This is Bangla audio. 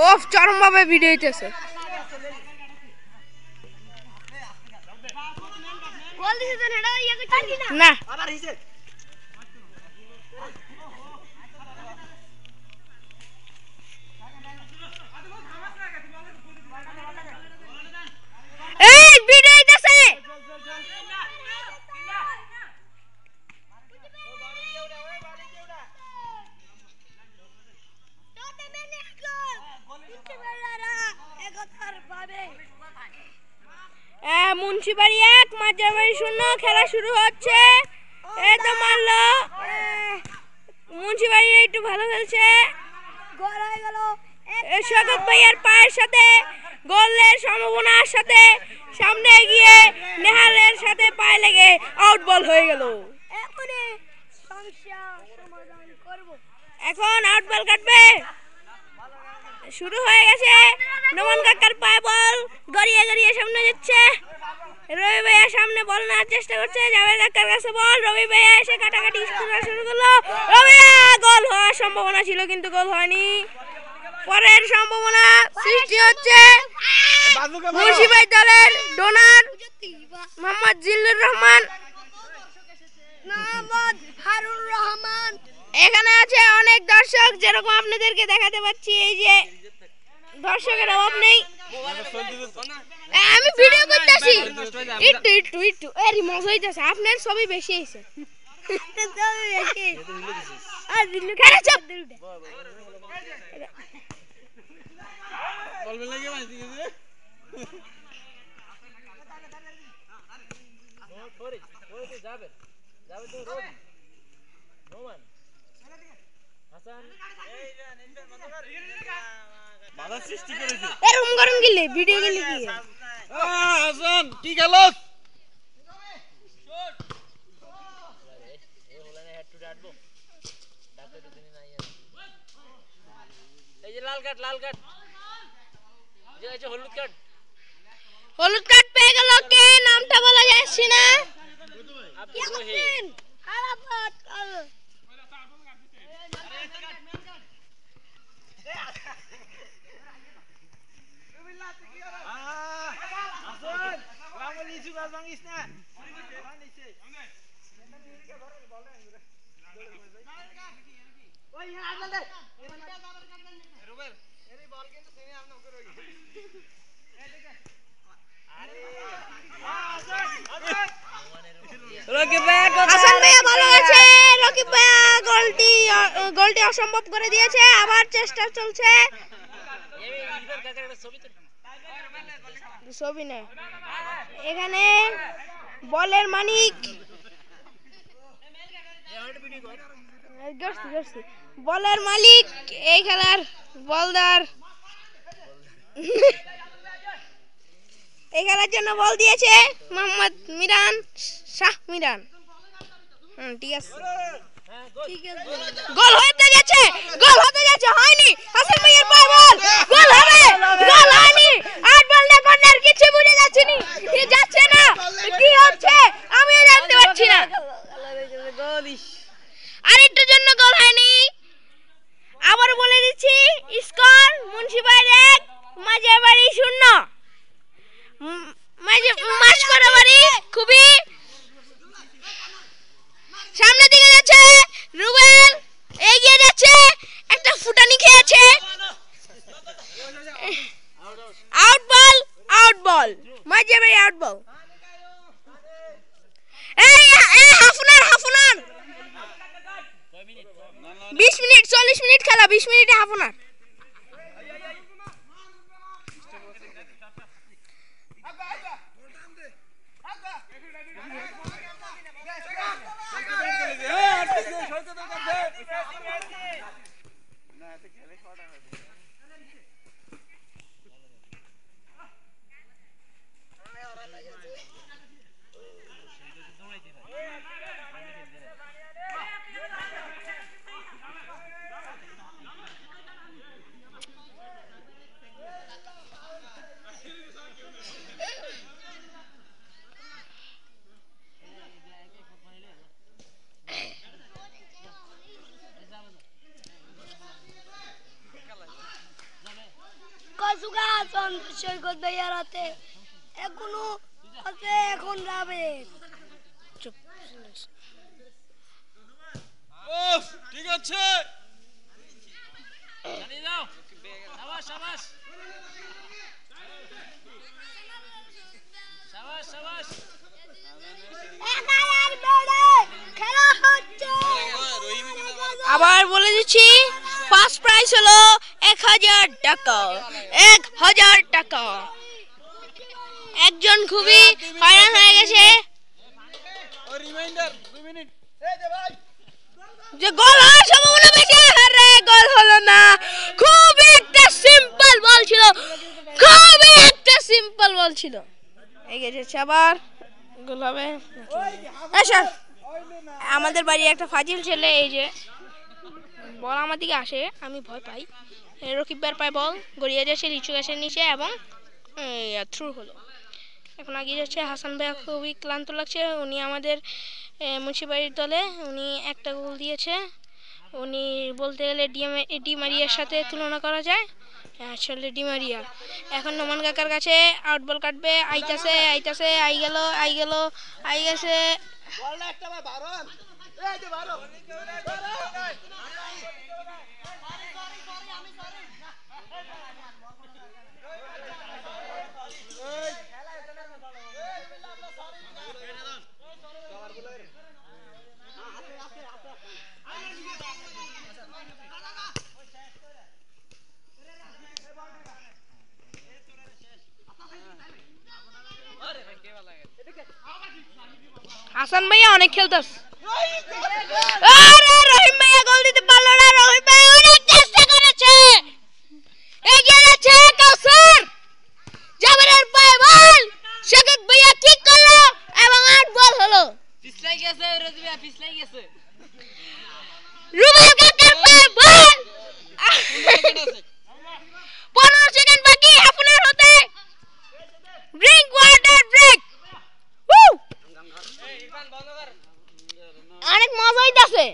ওফ চরম ভাবে ভিডিও হইতেছে। না এই ভিডিও হইতেছে। মুন্সিবাড়ি 1 মাঝাবাড়ি 0 খেলা শুরু হচ্ছে। এই তো মারলো মুন্সিবাড়ি একটু ভালো খেলছে। গোল হয়ে গেল শকত ভাইয়ের পায়ের সাথে গোলের সম্ভাবনার সাথে সামনে এগিয়ে নেহালের সাথে পায়ে লেগে আউট বল হয়ে গেল। এখন আউট বল কাটবে শুরু হয়ে গেছে। নোমান কাকার পায়ে বল গড়িয়ে গড়িয়ে সামনে যাচ্ছে। রবি ভাইয়া সামনে বল নেওয়ার চেষ্টা করছে। জাভেদ কাকার কাছে বল, রবি ভাইয়া এসে কাটাকাটি শুরু করলো। রবি গোল হওয়ার সম্ভাবনা ছিল কিন্তু গোল হয়নি। পরের সম্ভাবনা সৃষ্টি হচ্ছে মুন্সিবাড়ি দলের ডোনার মোহাম্মদ জিল্লুর রহমান, মোহাম্মদ হারুর রহমান। এখানে আছে অনেক দর্শক, যেরকম আপনাদেরকে দেখাতে পাচ্ছি। এই যে দর্শকের অভাব নেই। আমি ভিডিও করতেছি একটু এরি মজা হইতেছে। আপনার ছবি বেশি হয়েছে। এরকম করেন গেলে ভিডিও গেলে কি হাসান কি গেল? এই যে লাল কার্ড হলুদ কার্ড পেয়ে গেল কে? নামটা বলা যাচ্ছে না। হাসান ভাইয়া ভালো আছে। রকিব ভাইয়া গোলটি অসম্ভব করে দিয়েছে। আবার চেষ্টা চলছে। ছবি না এখানে বলের মানিক বলের মালিক এই খেলার বলদার এই খেলার জন্য বল দিয়েছে মোহাম্মদ মিরান শাহ মিরান। ঠিক আছে গোল হতে যাচ্ছে হয়নি। হাসান ভাইয়ের পায়ে বল গোল হবে, গোল হয়নি। আট বল না কর্নার কিছু বুঝে যাচ্ছে না কি হচ্ছে আমিও জানতে পারছি না। আরেকটু জন্য গোল হয়নি। আবার বলে দিচ্ছি স্কোর মুন্সিবাড়ি 1 মাঝাবাড়ি 0। মাঝবাড়ি খুবই সামনে দিকে যাচ্ছে। রুবেল এগিয়ে যাচ্ছে, একটা ফুটানি খেয়েছে। আউট বল মাঝবাড়ি আউট বল। এই হাফনার 20 মিনিট 40 মিনিট খেলা, 20 মিনিটে হাফনার। দুগা চন্দ্র সৈকত ভাইয়ার হাতে এখনো আছে, এখন যাবে। চুপ। ঠিক আছে, চালিয়ে যাও। শাবাশ শাবাশ শাবাশ শাবাশ। খেলা হচ্ছে। আবার বলে দিচ্ছি, ফার্স্ট প্রাইজ হলো 1000 টাকা। 1000 টাকা। একজন খুবই হয়রান হয়ে গেছে রিমাইন্ডার 2 মিনিট। যে গোল হওয়ার সম্ভাবনা বেশি। আরে গোল হলো না, খুবই একটা সিম্পল বল ছিল, খুবই একটা সিম্পল বল ছিল। এগিয়ে যাচ্ছে, আবার গোল হবে। আচ্ছা, আমাদের বাড়ি একটা ফাজিল ছেলে, এই যে বল আমার দিকে আসে, আমি ভয় পাই। রকিববার পায় বল, গড়িয়ে যাচ্ছে লিচু গাছের নিচে এবং থ্রু হলো। এখন এগিয়ে যাচ্ছে হাসান ভাইয়া, খুবই ক্লান্ত লাগছে। উনি আমাদের মুন্সিবাড়ির দলে, উনি একটা গোল দিয়েছে। উনি বলতে গেলে ডি মারিয়ার সাথে তুলনা করা যায়, আসলে ডি মারিয়া। এখন নোমান কাকার কাছে আউট বল কাটবে, আইতাছে আইতাছে, আই গেল আই গেছে। হাসান ভাইয়া অনেক খেলতাস। আরে রহিম ভাইয়া গোল দিতে পারলো না। রহিম ভাই অনেক চেষ্টা করেছে, এগিয়ে যাচ্ছে কাউসার, জাবেরের পায়ে বল, শাকিব ভাইয়া ঠিক করলো এবং আউট বল হলো। পিছলাই গেছে রোজি ভাই, পিছলাই গেছে। রুবেল কাকার পায়ে বল। 15 সেকেন্ড বাকি হাফ অ্যান আওয়ার হতে। Drink water break. অনেক মজা হইতাছে।